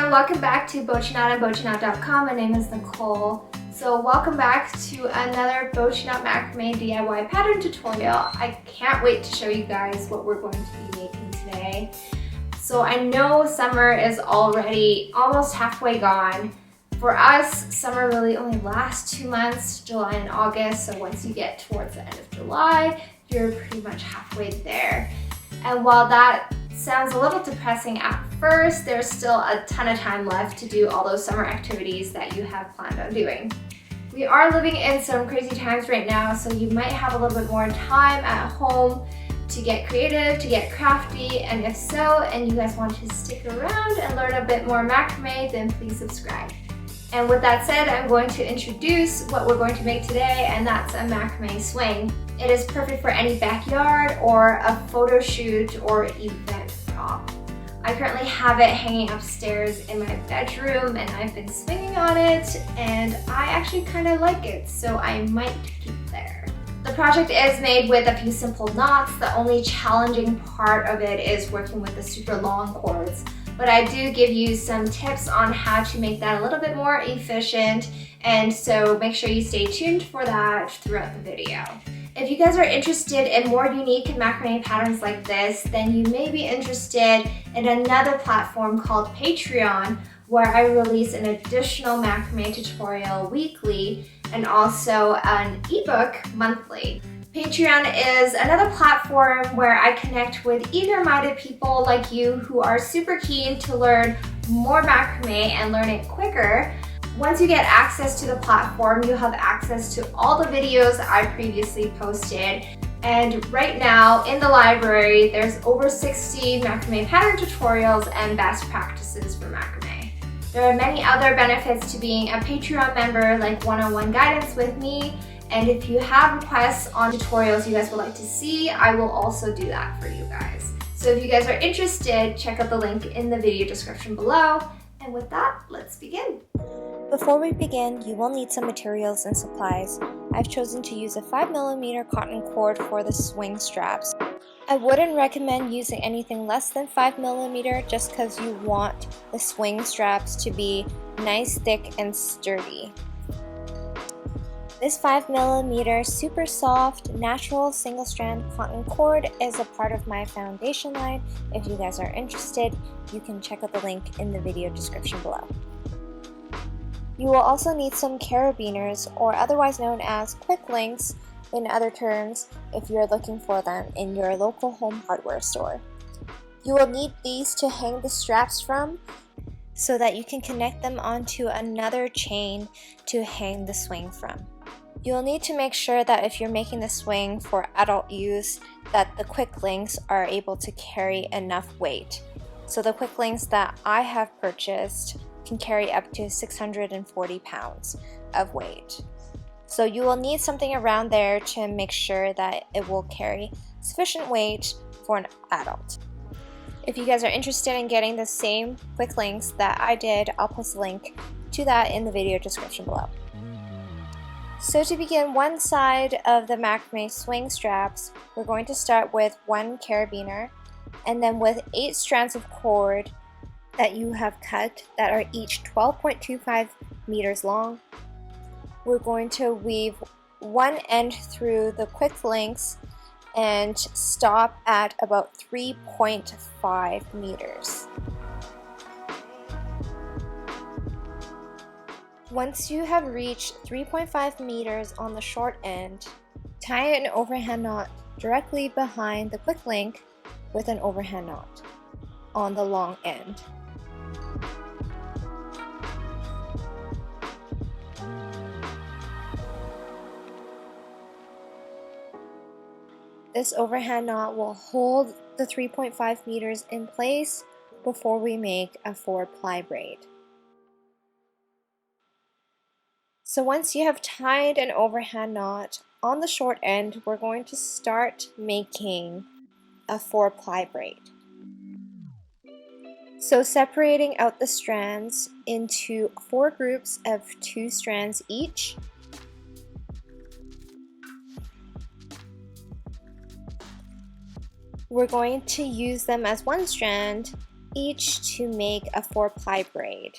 everyone, welcome back to Bochiknot and Bochiknot.com. My name is Nicole. So welcome back to another Bochiknot Macrame DIY pattern tutorial. I can't wait to show you guys what we're going to be making today. So I know summer is already almost halfway gone. For us, summer really only lasts 2 months, July and August. So once you get towards the end of July, you're pretty much halfway there. And while that sounds a little depressing at first, there's still a ton of time left to do all those summer activities that you have planned on doing. We are living in some crazy times right now, so you might have a little bit more time at home to get creative, to get crafty, and if so, and you guys want to stick around and learn a bit more macrame, then please subscribe. And with that said, I'm going to introduce what we're going to make today, and that's a macrame swing. It is perfect for any backyard or a photo shoot or event prop. I currently have it hanging upstairs in my bedroom and I've been swinging on it and I actually kind of like it, so I might keep it there. The project is made with a few simple knots. The only challenging part of it is working with the super long cords. But I do give you some tips on how to make that a little bit more efficient, and so make sure you stay tuned for that throughout the video. If you guys are interested in more unique macrame patterns like this, then you may be interested in another platform called Patreon, where I release an additional macrame tutorial weekly and also an ebook monthly. Patreon is another platform where I connect with eager-minded people like you who are super keen to learn more macrame and learn it quicker. Once you get access to the platform, you have access to all the videos I previously posted. And right now in the library, there's over 60 macrame pattern tutorials and best practices for macrame. There are many other benefits to being a Patreon member, like one-on-one guidance with me. And if you have requests on tutorials you guys would like to see, I will also do that for you guys. So if you guys are interested, check out the link in the video description below. And with that, let's begin. Before we begin, you will need some materials and supplies. I've chosen to use a 5mm cotton cord for the swing straps. I wouldn't recommend using anything less than 5mm just because you want the swing straps to be nice, thick, and sturdy. This 5mm super soft, natural single strand cotton cord is a part of my foundation line. If you guys are interested, you can check out the link in the video description below. You will also need some carabiners, or otherwise known as quick links in other terms, if you're looking for them in your local home hardware store. You will need these to hang the straps from so that you can connect them onto another chain to hang the swing from. You'll need to make sure that if you're making the swing for adult use, that the quick links are able to carry enough weight. So the quick links that I have purchased can carry up to 640 pounds of weight. So you will need something around there to make sure that it will carry sufficient weight for an adult. If you guys are interested in getting the same quick links that I did, I'll post a link to that in the video description below. So to begin one side of the macrame swing straps, we're going to start with one carabiner, and then with 8 strands of cord that you have cut that are each 12.25 meters long, we're going to weave one end through the quick links and stop at about 3.5 meters. Once you have reached 3.5 meters on the short end, tie an overhand knot directly behind the quick link with an overhand knot on the long end. This overhand knot will hold the 3.5 meters in place before we make a 4-ply braid. So once you have tied an overhand knot on the short end, we're going to start making a 4-ply braid. So separating out the strands into 4 groups of 2 strands each. We're going to use them as one strand each to make a 4-ply braid.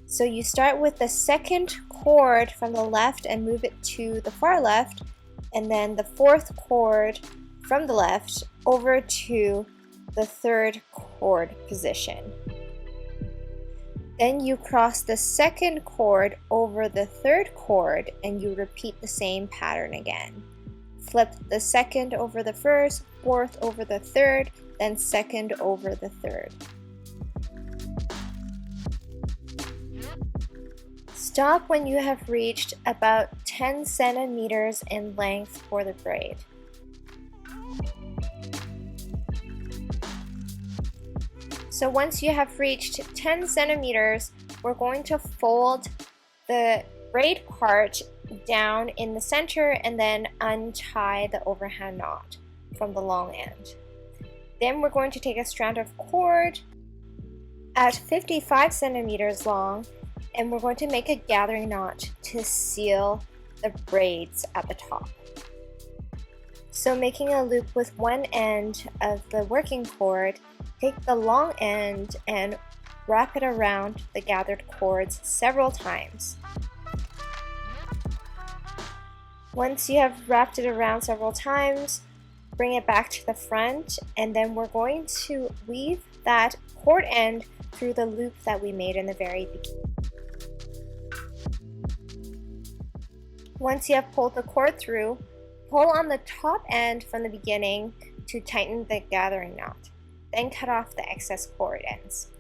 So you start with the second cord from the left and move it to the far left, and then the fourth cord from the left over to the third cord position. Then you cross the second cord over the third cord and you repeat the same pattern again. Flip the second over the first, fourth over the third, then second over the third. Stop when you have reached about 10 centimeters in length for the braid. So once you have reached 10 centimeters, we're going to fold the braid part down in the center and then untie the overhand knot from the long end. Then we're going to take a strand of cord at 55 centimeters long, and we're going to make a gathering knot to seal the braids at the top. So making a loop with one end of the working cord, take the long end and wrap it around the gathered cords several times. Once you have wrapped it around several times, bring it back to the front, and then we're going to weave that cord end through the loop that we made in the very beginning. Once you have pulled the cord through, pull on the top end from the beginning to tighten the gathering knot. Then cut off the excess cord ends.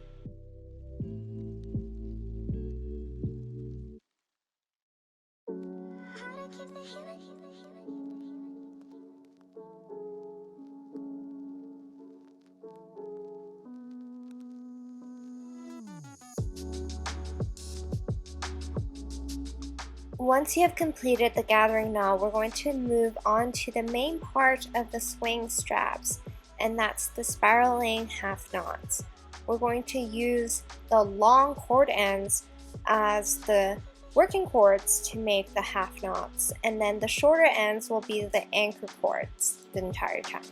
Once you have completed the gathering knot, we're going to move on to the main part of the swing straps, and that's the spiraling half knots. We're going to use the long cord ends as the working cords to make the half knots, and then the shorter ends will be the anchor cords the entire time.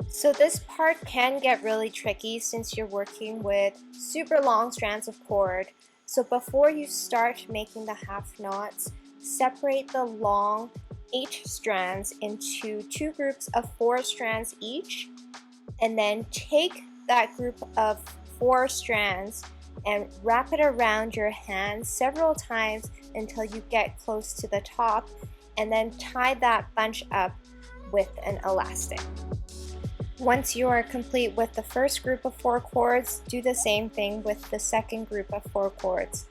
So this part can get really tricky since you're working with super long strands of cord. So before you start making the half knots, separate the long 8 strands into 2 groups of 4 strands each, and then take that group of 4 strands and wrap it around your hand several times until you get close to the top, and then tie that bunch up with an elastic. Once you are complete with the first group of 4 cords, do the same thing with the second group of 4 cords.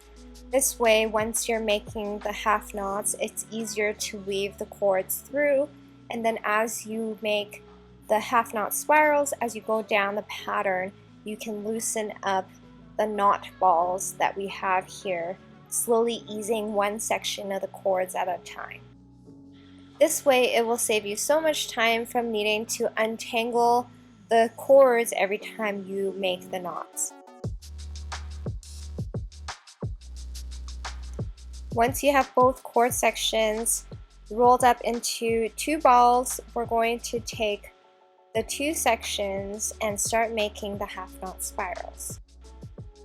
This way, once you're making the half knots, it's easier to weave the cords through, and then as you make the half knot spirals, as you go down the pattern, you can loosen up the knot balls that we have here, slowly easing one section of the cords at a time. This way it will save you so much time from needing to untangle the cords every time you make the knots. Once you have both cord sections rolled up into 2 balls, we're going to take the 2 sections and start making the half knot spirals.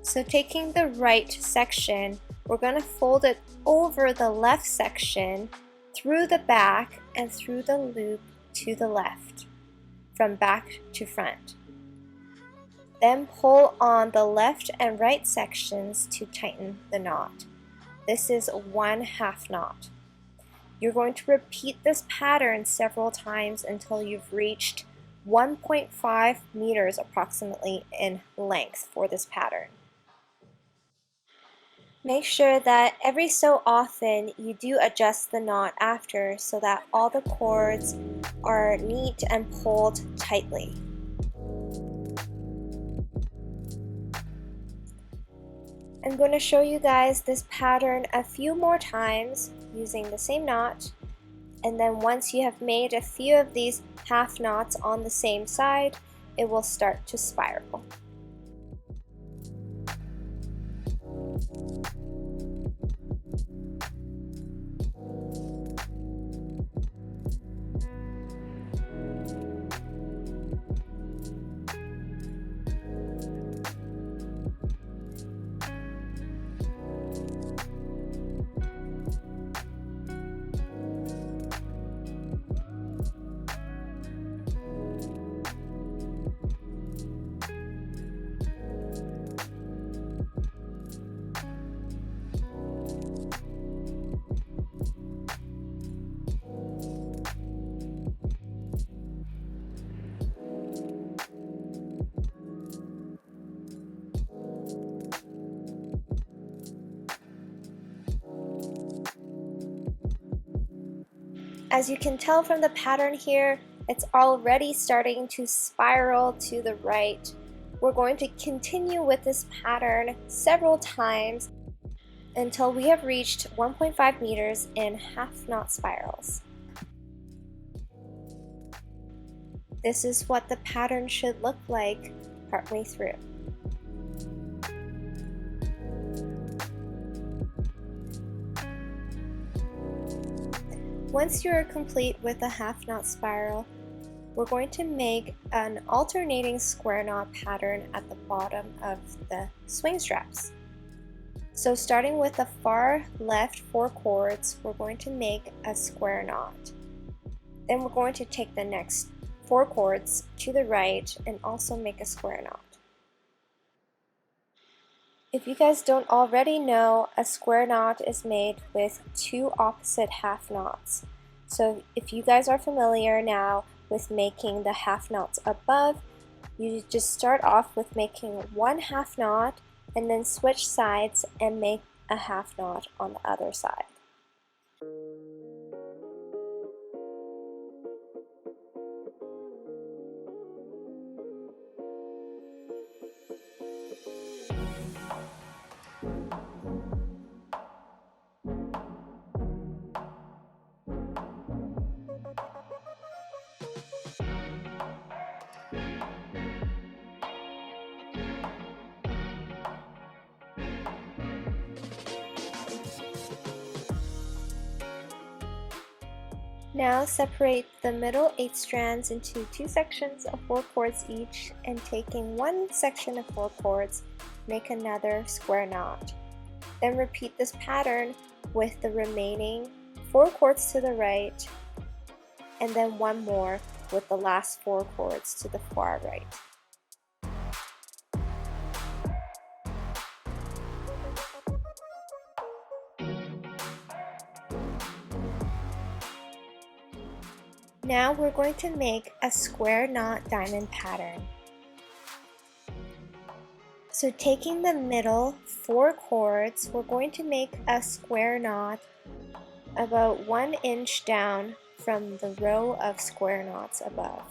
So taking the right section, we're going to fold it over the left section, through the back and through the loop to the left, from back to front. Then pull on the left and right sections to tighten the knot. This is 1 half knot. You're going to repeat this pattern several times until you've reached 1.5 meters approximately in length for this pattern. Make sure that every so often you do adjust the knot after so that all the cords are neat and pulled tightly. I'm going to show you guys this pattern a few more times using the same knot, and then once you have made a few of these half knots on the same side, it will start to spiral. As you can tell from the pattern here, it's already starting to spiral to the right. We're going to continue with this pattern several times until we have reached 1.5 meters in half knot spirals. This is what the pattern should look like partway through. Once you are complete with a half knot spiral, we're going to make an alternating square knot pattern at the bottom of the swing straps. So starting with the far left 4 cords, we're going to make a square knot. Then we're going to take the next 4 cords to the right and also make a square knot. If you guys don't already know, a square knot is made with 2 opposite half knots. So if you guys are familiar now with making the half knots above, you just start off with making 1 half knot and then switch sides and make a half knot on the other side. Now separate the middle 8 strands into 2 sections of 4 cords each, and taking 1 section of 4 cords, make another square knot. Then repeat this pattern with the remaining 4 cords to the right, and then 1 more with the last 4 cords to the far right. Now we're going to make a square knot diamond pattern. So taking the middle 4 cords, we're going to make a square knot about 1 inch down from the row of square knots above.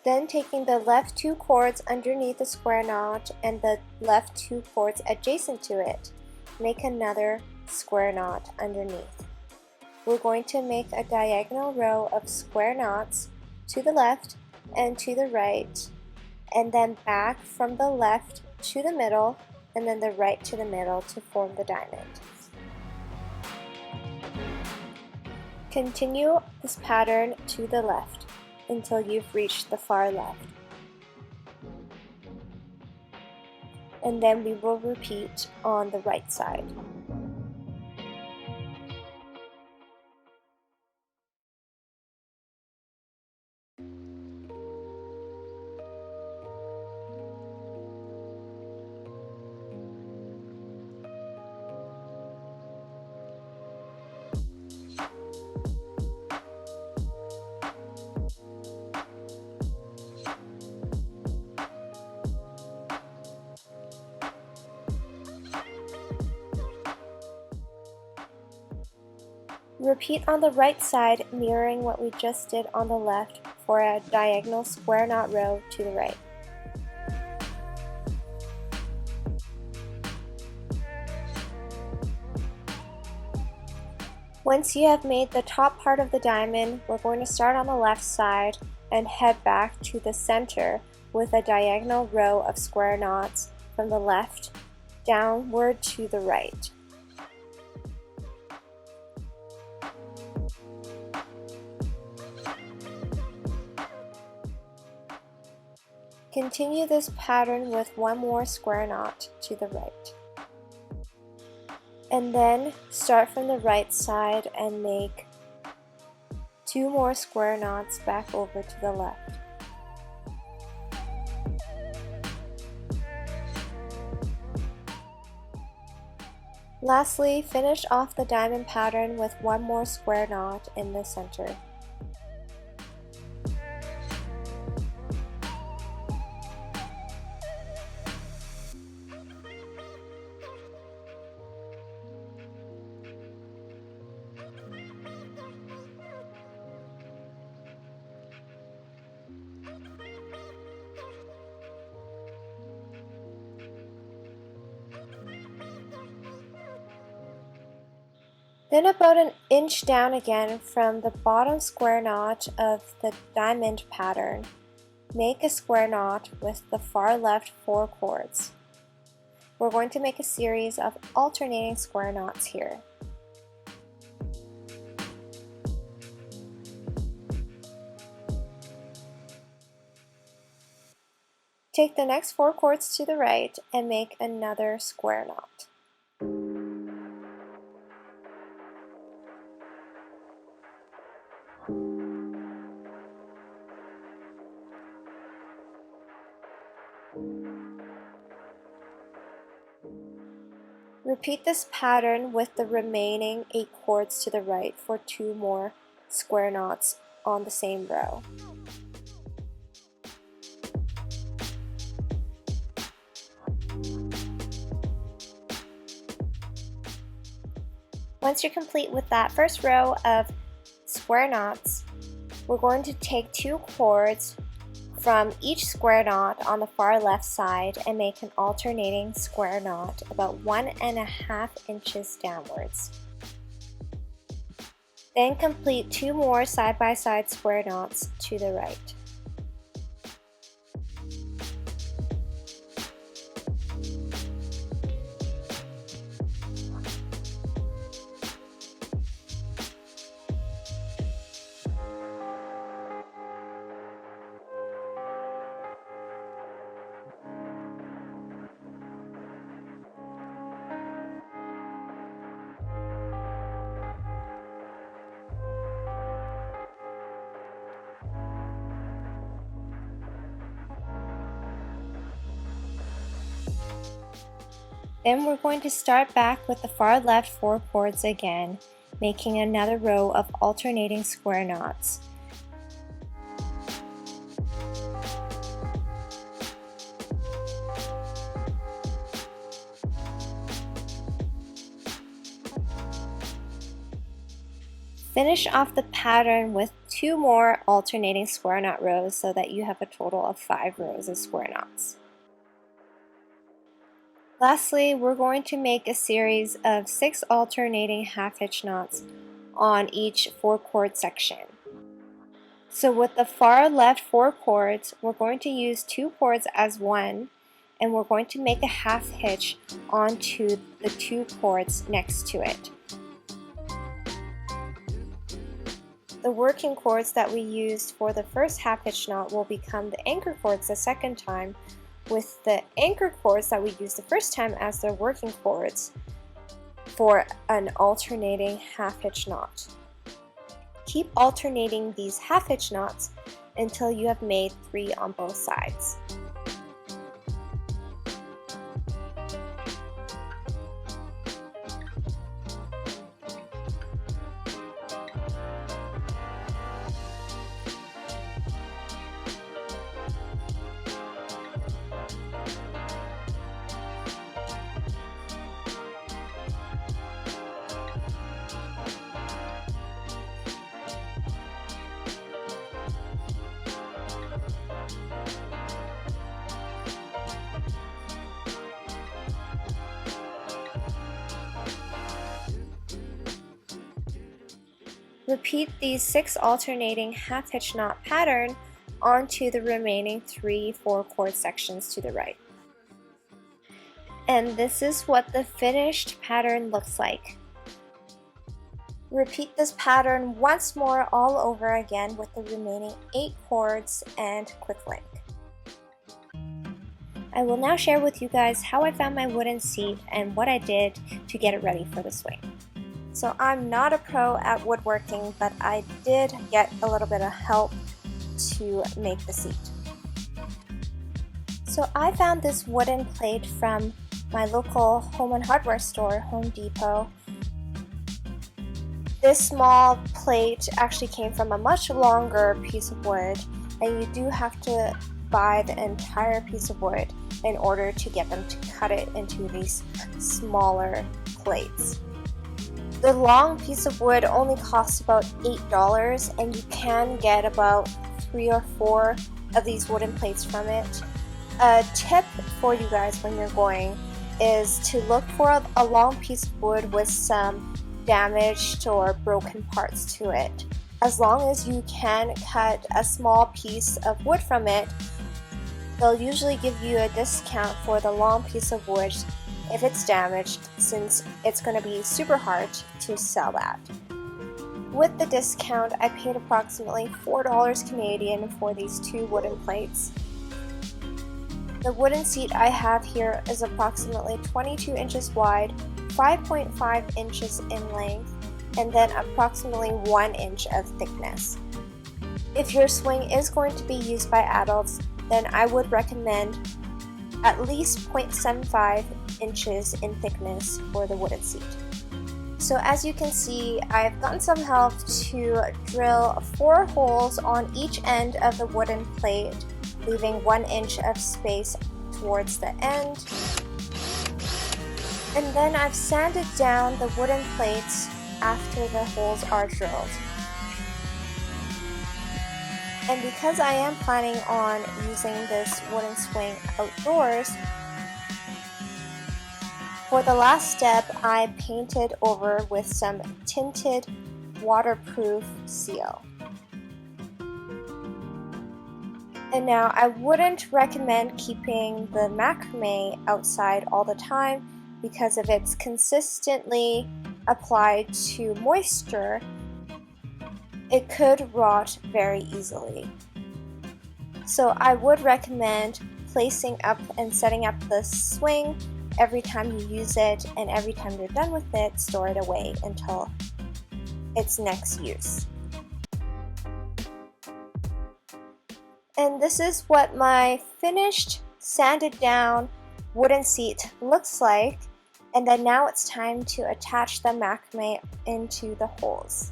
Then taking the left 2 cords underneath the square knot and the left 2 cords adjacent to it, make another square knot underneath. We're going to make a diagonal row of square knots to the left and to the right, and then back from the left to the middle and then the right to the middle to form the diamond. Continue this pattern to the left until you've reached the far left. And then we will repeat on the right side. Repeat on the right side, mirroring what we just did on the left for a diagonal square knot row to the right. Once you have made the top part of the diamond, we're going to start on the left side and head back to the center with a diagonal row of square knots from the left downward to the right. Continue this pattern with 1 more square knot to the right. And then start from the right side and make 2 more square knots back over to the left. Lastly, finish off the diamond pattern with one more square knot in the center. Then about an inch down again from the bottom square knot of the diamond pattern, make a square knot with the far left 4 cords. We're going to make a series of alternating square knots here. Take the next 4 cords to the right and make another square knot. Repeat this pattern with the remaining 8 cords to the right for 2 more square knots on the same row. Once you're complete with that first row of square knots, we're going to take 2 cords from each square knot on the far left side and make an alternating square knot about 1.5 inches downwards. Then complete 2 more side-by-side square knots to the right. Then we're going to start back with the far left 4 cords again, making another row of alternating square knots. Finish off the pattern with 2 more alternating square knot rows so that you have a total of 5 rows of square knots. Lastly, we're going to make a series of 6 alternating half hitch knots on each 4 cord section. So with the far left 4 cords, we're going to use 2 cords as one, and we're going to make a half hitch onto the 2 cords next to it. The working cords that we used for the first half hitch knot will become the anchor cords the second time, with the anchor cords that we used the first time as the working cords for an alternating half hitch knot. Keep alternating these half hitch knots until you have made 3 on both sides. Repeat these 6 alternating half hitch knot pattern onto the remaining 3 4 cord sections to the right. And this is what the finished pattern looks like. Repeat this pattern once more all over again with the remaining 8 cords and quick link. I will now share with you guys how I found my wooden seat and what I did to get it ready for the swing. So I'm not a pro at woodworking, but I did get a little bit of help to make the seat. So I found this wooden plate from my local home and hardware store, Home Depot. This small plate actually came from a much longer piece of wood, and you do have to buy the entire piece of wood in order to get them to cut it into these smaller plates. The long piece of wood only costs about $8, and you can get about 3 or 4 of these wooden plates from it. A tip for you guys when you're going is to look for a long piece of wood with some damaged or broken parts to it. As long as you can cut a small piece of wood from it, they'll usually give you a discount for the long piece of wood if it's damaged, since it's going to be super hard to sell that. With the discount, I paid approximately $4 Canadian for these 2 wooden plates. The wooden seat I have here is approximately 22 inches wide, 5.5 inches in length, and then approximately 1 inch of thickness. If your swing is going to be used by adults, then I would recommend at least 0.75 inches in thickness for the wooden seat. So as you can see, I've gotten some help to drill 4 holes on each end of the wooden plate, leaving 1 inch of space towards the end. And then I've sanded down the wooden plates after the holes are drilled. And because I am planning on using this wooden swing outdoors, for the last step I painted over with some tinted waterproof seal. And now I wouldn't recommend keeping the macrame outside all the time, because if it's consistently applied to moisture, it could rot very easily. So I would recommend placing up and setting up the swing every time you use it, and every time you're done with it, store it away until its next use. And this is what my finished, sanded down wooden seat looks like. And then now it's time to attach the macrame into the holes.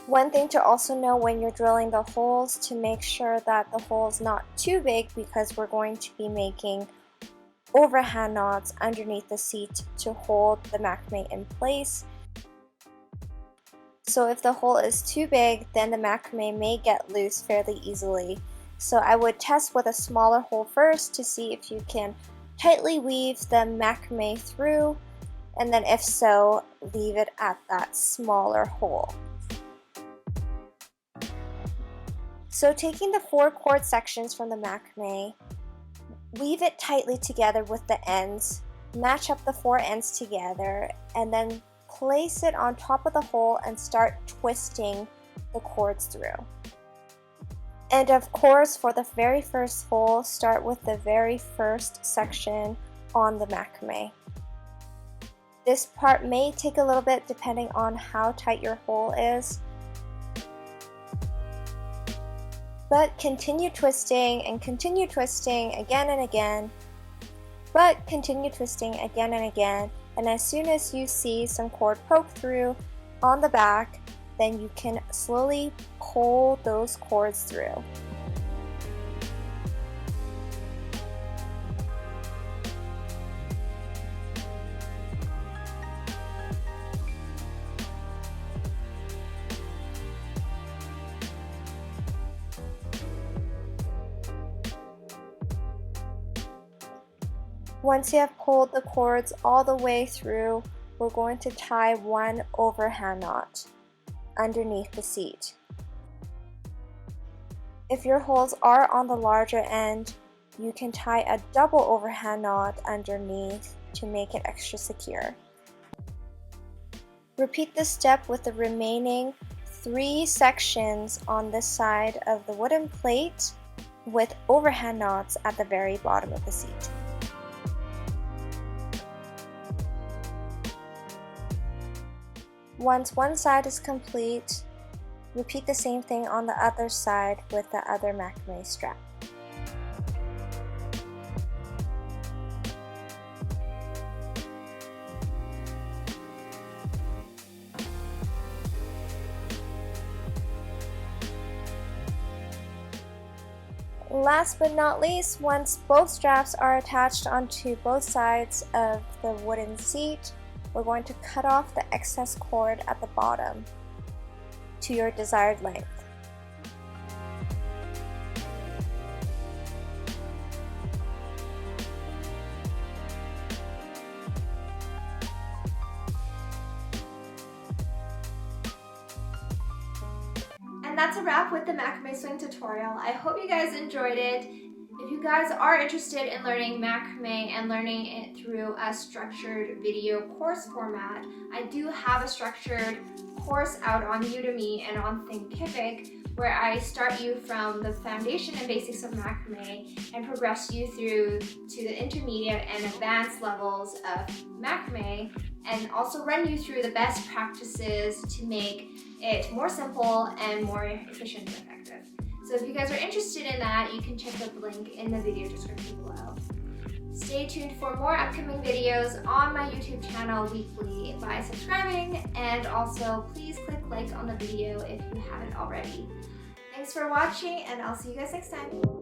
One thing to also know when you're drilling the holes, to make sure that the hole's not too big, because we're going to be making overhand knots underneath the seat to hold the macrame in place. So if the hole is too big, then the macrame may get loose fairly easily. So I would test with a smaller hole first to see if you can tightly weave the macrame through, and then if so, leave it at that smaller hole. So taking the 4 cord sections from the macrame, weave it tightly together with the ends, match up the 4 ends together, and then place it on top of the hole and start twisting the cords through. And of course, for the very first hole, start with the very first section on the macrame. This part may take a little bit depending on how tight your hole is, but continue twisting and continue twisting again and again, but continue twisting again and again, and as soon as you see some cord poke through on the back, then you can slowly pull those cords through. Once you have pulled the cords all the way through, we're going to tie 1 overhand knot underneath the seat. If your holes are on the larger end, you can tie a double overhand knot underneath to make it extra secure. Repeat this step with the remaining 3 sections on this side of the wooden plate with overhand knots at the very bottom of the seat. Once one side is complete, repeat the same thing on the other side with the other macrame strap. Last but not least, once both straps are attached onto both sides of the wooden seat, we're going to cut off the excess cord at the bottom to your desired length. And that's a wrap with the macrame swing tutorial. I hope you guys enjoyed it. If you guys are interested in learning macrame and learning it through a structured video course format, I do have a structured course out on Udemy and on Thinkific where I start you from the foundation and basics of macrame and progress you through to the intermediate and advanced levels of macrame, and also run you through the best practices to make it more simple and more efficient and effective. So if you guys are interested in that, you can check out the link in the video description below. Stay tuned for more upcoming videos on my YouTube channel weekly by subscribing, and also please click like on the video if you haven't already. Thanks for watching, and I'll see you guys next time.